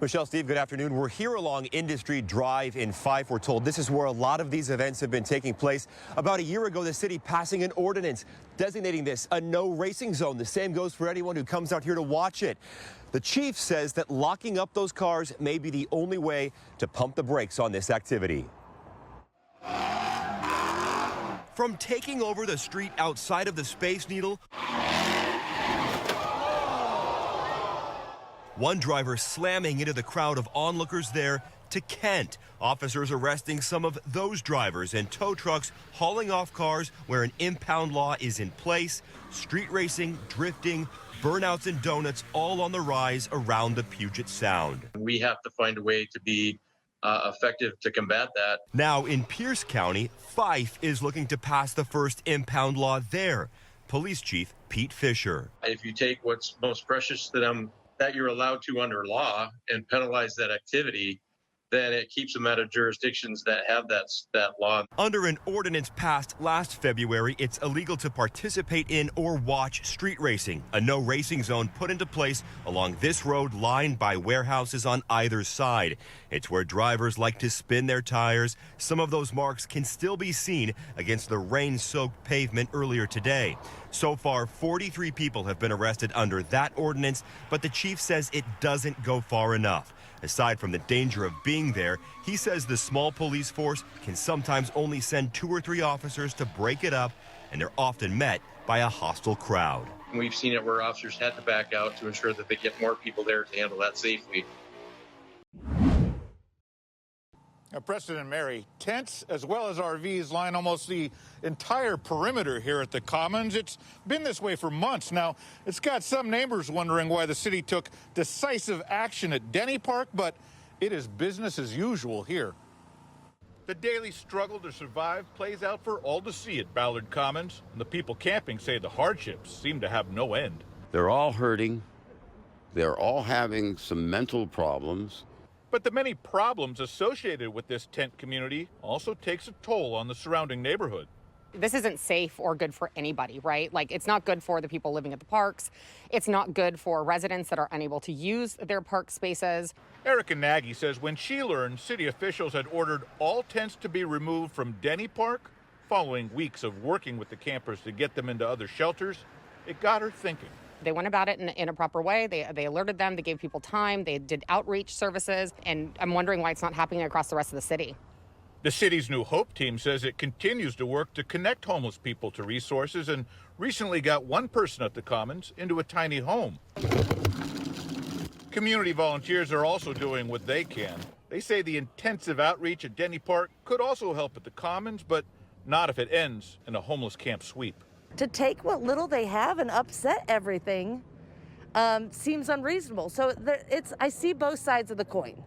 Michelle, Steve, good afternoon. We're here along Industry Drive in Fife. We're told this is where a lot of these events have been taking place. About a year ago, the city passing an ordinance designating this a no racing zone. The same goes for anyone who comes out here to watch it. The chief says that locking up those cars may be the only way to pump the brakes on this activity. From taking over the street outside of the Space Needle, one driver slamming into the crowd of onlookers there, to Kent. Officers arresting some of those drivers and tow trucks hauling off cars where an impound law is in place. Street racing, drifting, burnouts and donuts all on the rise around the Puget Sound. We have to find a way to be effective to combat that. Now in Pierce County, Fife is looking to pass the first impound law there. Police Chief Pete Fisher. If you take what's most precious to them that you're allowed to under law and penalize that activity, then it keeps them out of jurisdictions that have that law. Under an ordinance passed last February, it's illegal to participate in or watch street racing. A no racing zone put into place along this road lined by warehouses on either side. It's where drivers like to spin their tires. Some of those marks can still be seen against the rain-soaked pavement earlier today. So far, 43 people have been arrested under that ordinance, but the chief says it doesn't go far enough. Aside from the danger of being there, he says the small police force can sometimes only send 2 or 3 officers to break it up, and they're often met by a hostile crowd. We've seen it where officers had to back out to ensure that they get more people there to handle that safely. Now, Preston and Mary, tents as well as RVs line almost the entire perimeter here at the Commons. It's been this way for months now. It's got some neighbors wondering why the city took decisive action at Denny Park, but it is business as usual here. The daily struggle to survive plays out for all to see at Ballard Commons, and the people camping say the hardships seem to have no end. They're all hurting. They're all having some mental problems. But the many problems associated with this tent community also takes a toll on the surrounding neighborhood. This isn't safe or good for anybody, right? Like, it's not good for the people living at the parks. It's not good for residents that are unable to use their park spaces. Erica Nagy says when she learned city officials had ordered all tents to be removed from Denny Park, following weeks of working with the campers to get them into other shelters, it got her thinking. They went about it in a proper way. They alerted them. They gave people time. They did outreach services. And I'm wondering why it's not happening across the rest of the city. The city's New Hope team says it continues to work to connect homeless people to resources and recently got one person at the Commons into a tiny home. Community volunteers are also doing what they can. They say the intensive outreach at Denny Park could also help at the Commons, but not if it ends in a homeless camp sweep. To take what little they have and upset everything seems unreasonable. So I see both sides of the coin.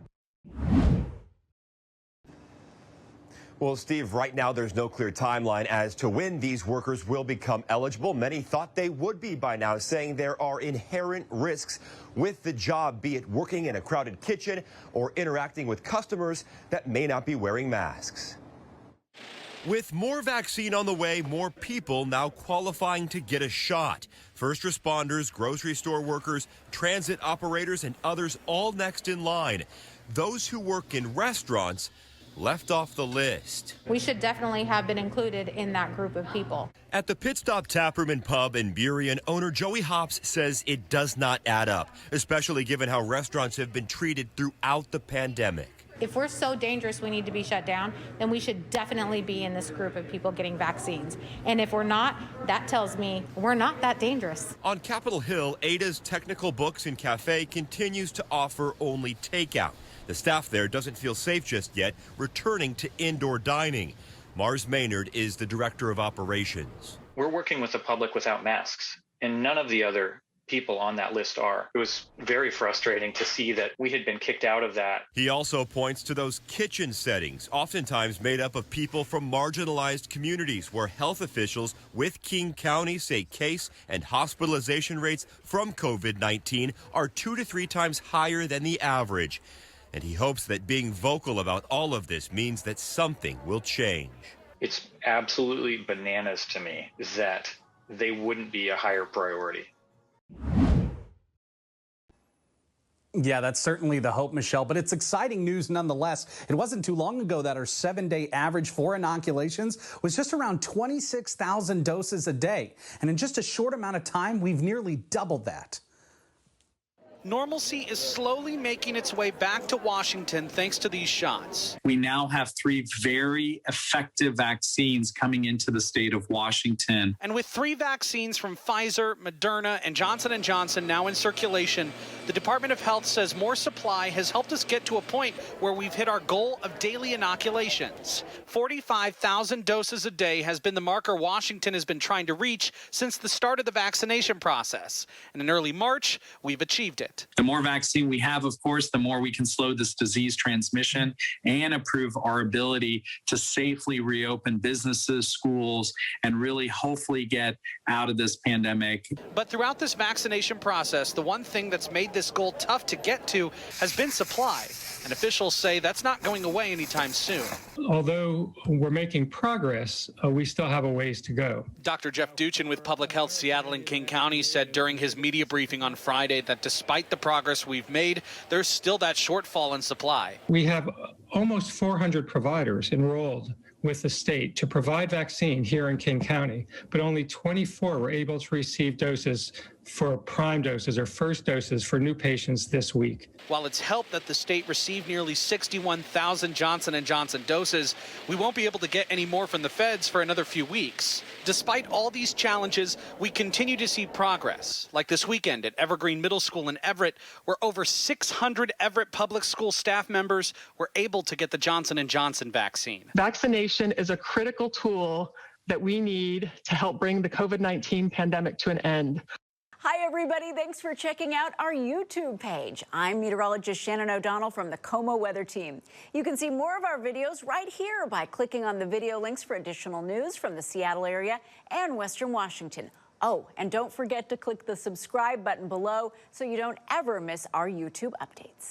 Well, Steve, right now there's no clear timeline as to when these workers will become eligible. Many thought they would be by now, saying there are inherent risks with the job, be it working in a crowded kitchen or interacting with customers that may not be wearing masks. With more vaccine on the way, more people now qualifying to get a shot. First responders, grocery store workers, transit operators, and others all next in line. Those who work in restaurants left off the list. We should definitely have been included in that group of people. At the Pit Stop Taproom and Pub in Burien, owner Joey Hops says it does not add up, especially given how restaurants have been treated throughout the pandemic. If we're so dangerous we need to be shut down, then we should definitely be in this group of people getting vaccines. And if we're not, that tells me we're not that dangerous. On Capitol Hill, Ada's Technical Books and Cafe continues to offer only takeout. The staff there doesn't feel safe just yet, returning to indoor dining. Mars Maynard is the director of operations. We're working with the public without masks, and none of the other people on that list are. It was very frustrating to see that we had been kicked out of that. He also points to those kitchen settings, oftentimes made up of people from marginalized communities where health officials with King County say case and hospitalization rates from COVID-19 are 2 to 3 times higher than the average. And he hopes that being vocal about all of this means that something will change. It's absolutely bananas to me that they wouldn't be a higher priority. Yeah, that's certainly the hope, Michelle, but it's exciting news nonetheless. It wasn't too long ago that our 7-day average for inoculations was just around 26,000 doses a day. And in just a short amount of time, we've nearly doubled that. Normalcy is slowly making its way back to Washington thanks to these shots. We now have 3 very effective vaccines coming into the state of Washington. And with 3 vaccines from Pfizer, Moderna, and Johnson & Johnson now in circulation, the Department of Health says more supply has helped us get to a point where we've hit our goal of daily inoculations. 45,000 doses a day has been the marker Washington has been trying to reach since the start of the vaccination process. And in early March, we've achieved it. The more vaccine we have, of course, the more we can slow this disease transmission and improve our ability to safely reopen businesses, schools, and really hopefully get out of this pandemic. But throughout this vaccination process, the one thing that's made this goal tough to get to has been supply. And officials say that's not going away anytime soon. Although we're making progress, we still have a ways to go. Dr. Jeff Duchin with Public Health Seattle and King County said during his media briefing on Friday that despite the progress we've made, there's still that shortfall in supply. We have almost 400 providers enrolled with the state to provide vaccine here in King County, but only 24 were able to receive doses for prime doses or first doses for new patients this week. While it's helped that the state received nearly 61,000 Johnson & Johnson doses, we won't be able to get any more from the feds for another few weeks. Despite all these challenges, we continue to see progress, like this weekend at Evergreen Middle School in Everett, where over 600 Everett Public School staff members were able to get the Johnson & Johnson vaccine. Vaccination is a critical tool that we need to help bring the COVID-19 pandemic to an end. Hi, everybody. Thanks for checking out our YouTube page. I'm meteorologist Shannon O'Donnell from the KOMO weather team. You can see more of our videos right here by clicking on the video links for additional news from the Seattle area and Western Washington. Oh, and don't forget to click the subscribe button below so you don't ever miss our YouTube updates.